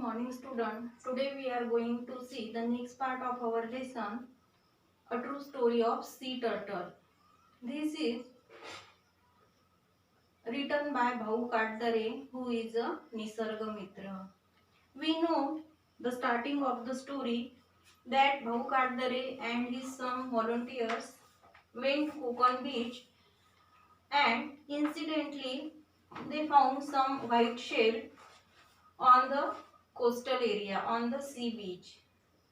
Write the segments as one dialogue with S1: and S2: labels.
S1: morning student. Today we are going to see the next part of our lesson, a true story of sea turtle. This is written by Bhau Katdare, who is a Nisarga Mitra. We know the starting of the story that Bhau Katdare and his some volunteers went to Kokon beach and incidentally they found some white shell on the coastal area on the sea beach.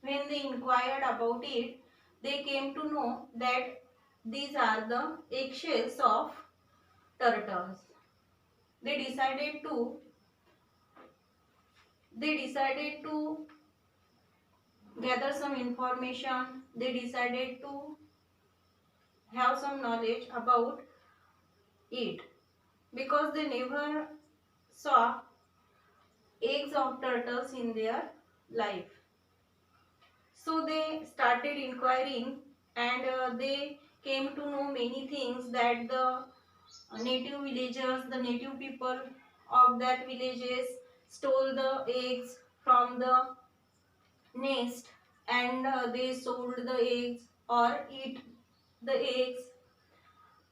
S1: When they inquired about it, they came to know that these are the eggshells of turtles. They decided to they decided to gather some information. They decided to have some knowledge about it because they never saw eggs of turtles in their life. So they started inquiring and they came to know many things that the native villagers, the native people of that villages stole the eggs from the nest and they sold the eggs or eat the eggs.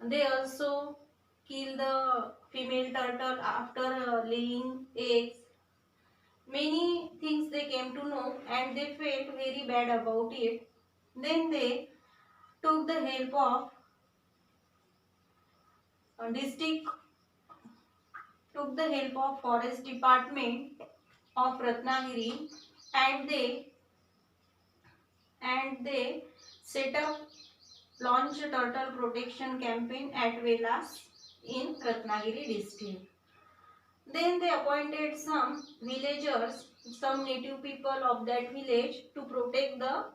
S1: They also kill the female turtle after laying eggs. Many things they came to know and they felt very bad about it. Then they took the help of district took the help of forest department of Ratnagiri and they set up launch a turtle protection campaign at Velas in Ratnagiri district. Then they appointed some villagers, some native people of that village to protect the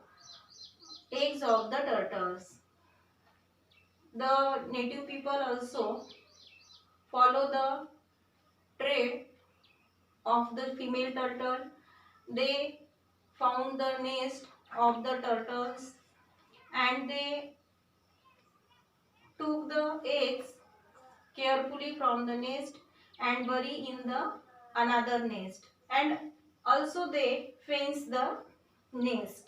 S1: eggs of the turtles. The native people also follow the trade of the female turtle. They found the nest of the turtles and they took the eggs carefully from the nest and bury in the another nest, and also they fence the nest.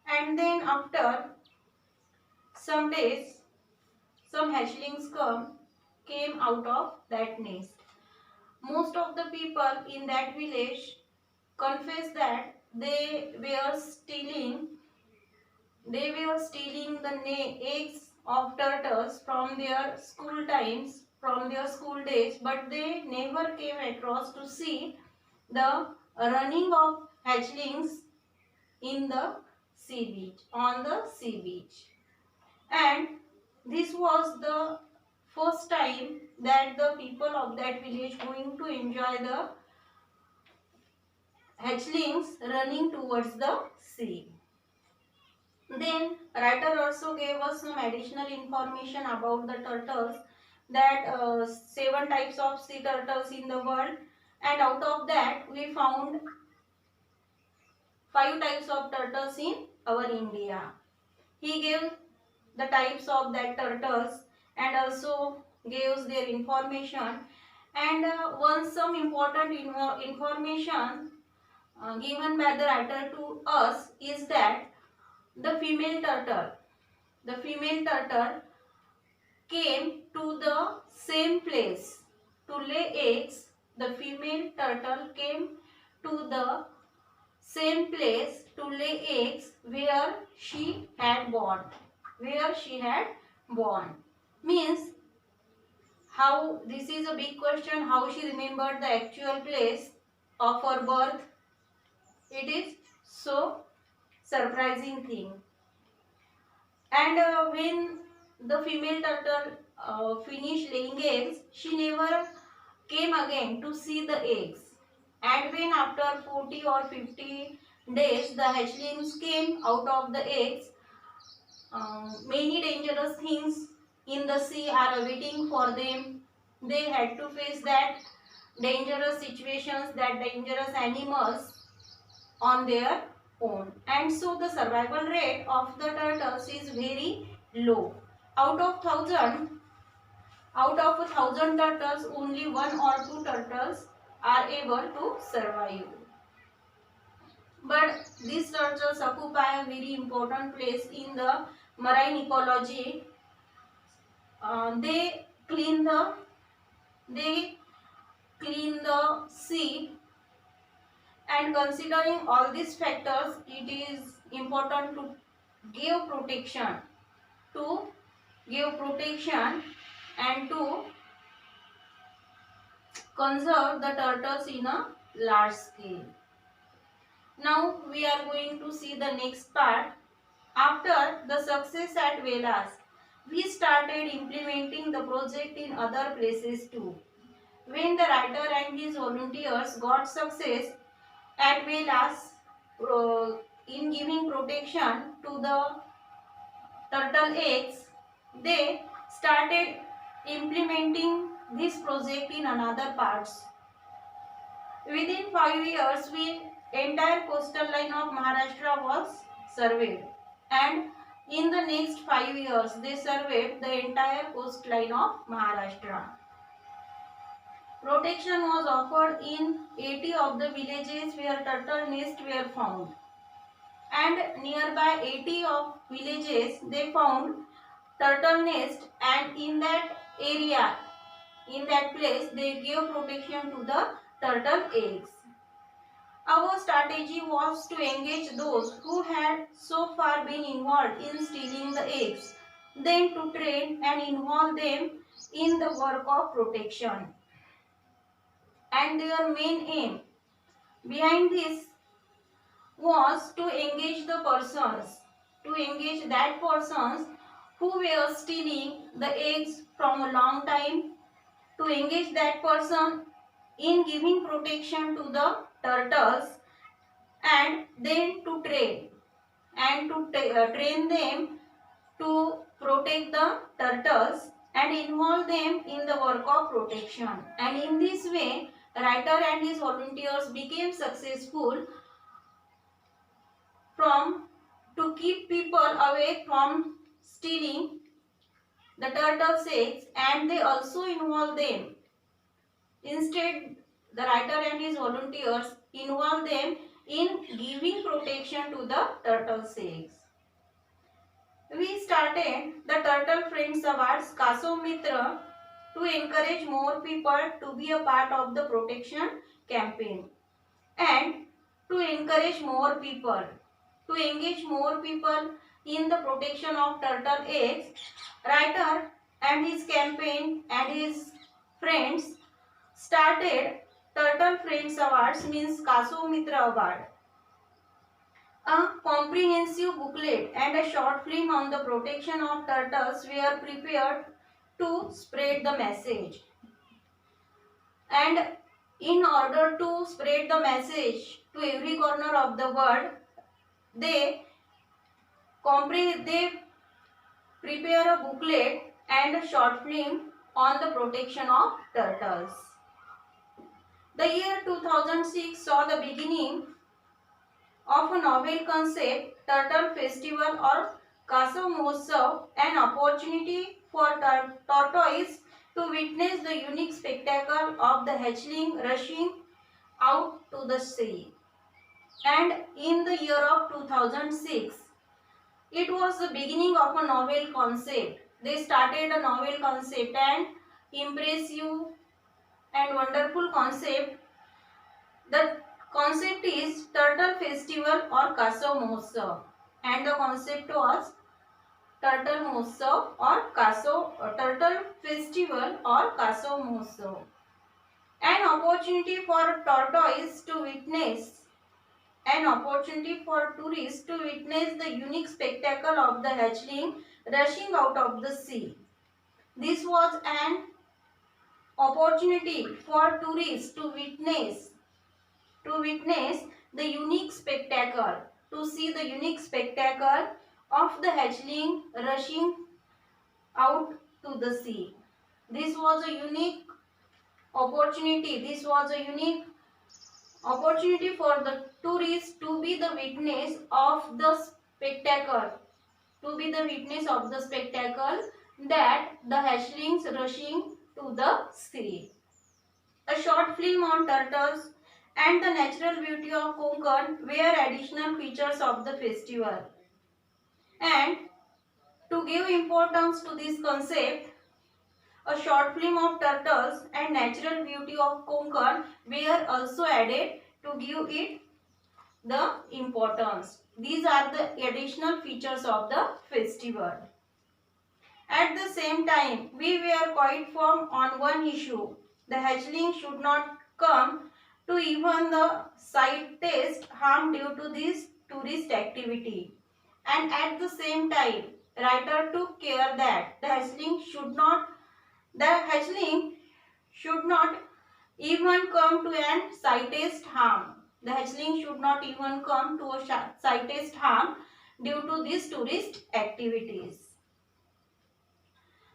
S1: And then after some days some hatchlings came out of that nest. Most of the people in that village confessed that they were stealing the eggs of turtles from their school times, from their school days, but they never came across to see the running of hatchlings in the sea beach, on the sea beach. And this was the first time that the people of that village going to enjoy the hatchlings running towards the sea. Then writer also gave us some additional information about the turtles, that 7 types of sea turtles in the world, and out of that we found 5 types of turtles in our India. He gave the types of that turtles and also gives their information, and one some important information given by the writer to us is that the female turtle came to the same place to lay eggs. The female turtle came to the same place to lay eggs where she had born. Means, how, this is a big question, how she remembered the actual place of her birth. It is so surprising thing. And when the female turtle finished laying eggs, she never came again to see the eggs. And when after 40 or 50 days the hatchlings came out of the eggs, many dangerous things in the sea are awaiting for them. They had to face that dangerous situations, that dangerous animals on their own, and so the survival rate of the turtles is very low. Out of 1,000 turtles, only 1 or 2 turtles are able to survive. But these turtles occupy a very important place in the marine ecology. They clean the they clean the sea, and considering all these factors, it is important to give protection to give protection and to conserve the turtles in a large scale. Now we are going to see the next part. After the success at Velas, we started implementing the project in other places too. When the writer and his volunteers got success at Velas in giving protection to the turtle eggs, they started implementing this project in another parts. Within 5 years, entire coastal line of Maharashtra was surveyed, and in the next 5 years, they surveyed the entire coastline of Maharashtra. Protection was offered in 80 of the villages where turtle nests were found, and nearby 80 of villages they found turtle nest, and in that area, in that place, they gave protection to the turtle eggs. Our strategy was to engage those who had so far been involved in stealing the eggs, then to train and involve them in the work of protection. And their main aim behind this was to engage the persons, to engage that persons who were stealing the eggs from a long time, to engage that person in giving protection to the turtles, and then to train and to train them to protect the turtles and involve them in the work of protection. And in this way, writer and his volunteers became successful from to keep people away from stealing the turtle's eggs, and they also involve them. Instead, the writer and his volunteers involve them in giving protection to the turtle's eggs. We started the Turtle Friends Awards Kaso Mitra to encourage more people to be a part of the protection campaign, and to encourage more people, to engage more people in the protection of turtle eggs. Writer and his campaign and his friends started Turtle Friends Awards, means Kaso Mitra Award. A comprehensive booklet and a short film on the protection of turtles were prepared to spread the message. And in order to spread the message to every corner of the world, they prepare a booklet and a short film on the protection of turtles. The year 2006 saw the beginning of a novel concept, Turtle Festival or Kaso Mahotsav, an opportunity for tortoise to witness the unique spectacle of the hatchling rushing out to the sea. And in the year of 2006, it was the beginning of a novel concept. They started a novel concept, and impressive and wonderful concept. The concept is Turtle Festival or Kaso Mahotsav, and the concept was Turtle Mahotsav or Turtle Festival or Kaso Mahotsav. An opportunity for tortoise to witness, an opportunity for tourists to witness the unique spectacle of the hatchling rushing out of the sea. This was an opportunity for tourists to witness the unique spectacle, to see the unique spectacle of the hatchling rushing out to the sea. This was a unique opportunity. This was a unique opportunity for the tourists to be the witness of the spectacle, to be the witness of the spectacle that the hatchlings rushing to the sea. A short film on turtles and the natural beauty of Konkan were additional features of the festival. And to give importance to this concept, a short film of turtles and natural beauty of Konkan were also added to give it the importance. These are the additional features of the festival. At the same time, we were quite firm on one issue. The hatchling should not come to even the slightest harm due to this tourist activity. And at the same time, writer took care that the hatchling should not even come to an slightest harm. The hatchling should not even come to a slightest harm due to these tourist activities.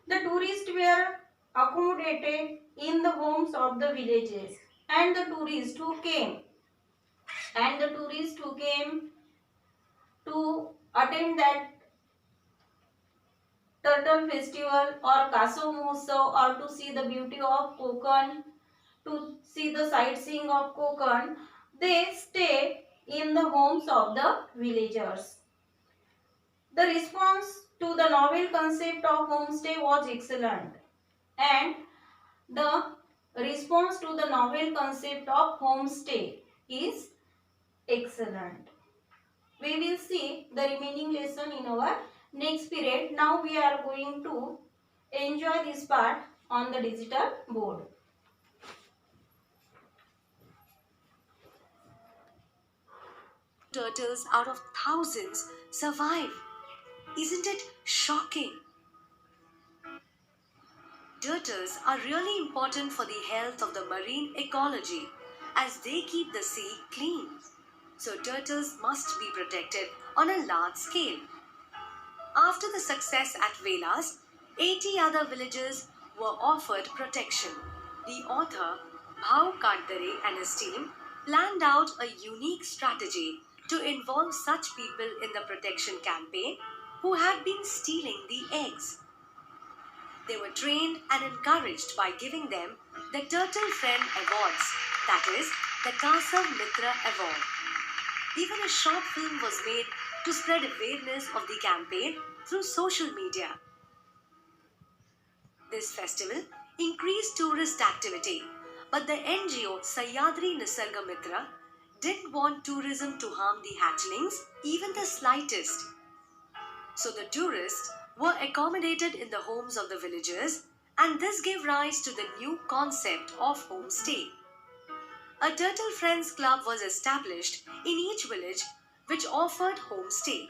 S1: The tourists were accommodated in the homes of the villages, and the tourists who came to attend that turtle festival or Kaso Mahotsav, or to see the beauty of Konkan, to see the sightseeing of Konkan, they stay in the homes of the villagers. The response to the novel concept of homestay was excellent, and the response to the novel concept of homestay is excellent. We will see the remaining lesson in our next period. Now we are going to enjoy this part on the digital board.
S2: Turtles out of thousands survive. Isn't it shocking? Turtles are really important for the health of the marine ecology as they keep the sea clean. So turtles must be protected on a large scale. After the success at Velas, 80 other villages were offered protection. The author, Bhav Kandare and his team, planned out a unique strategy to involve such people in the protection campaign who had been stealing the eggs. They were trained and encouraged by giving them the Turtle Friend Awards, that is, the Kasav Mitra Award. Even a short film was made to spread awareness of the campaign through social media. This festival increased tourist activity, but the NGO Sahyadri Nisarga Mitra didn't want tourism to harm the hatchlings even the slightest. So the tourists were accommodated in the homes of the villagers, and this gave rise to the new concept of homestay. A Turtle Friends Club was established in each village which offered homestay.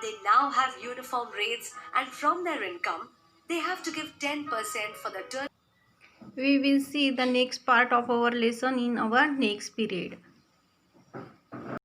S2: They now have uniform rates, and from their income, they have to give 10% for the turtle.
S1: We will see the next part of our lesson in our next period.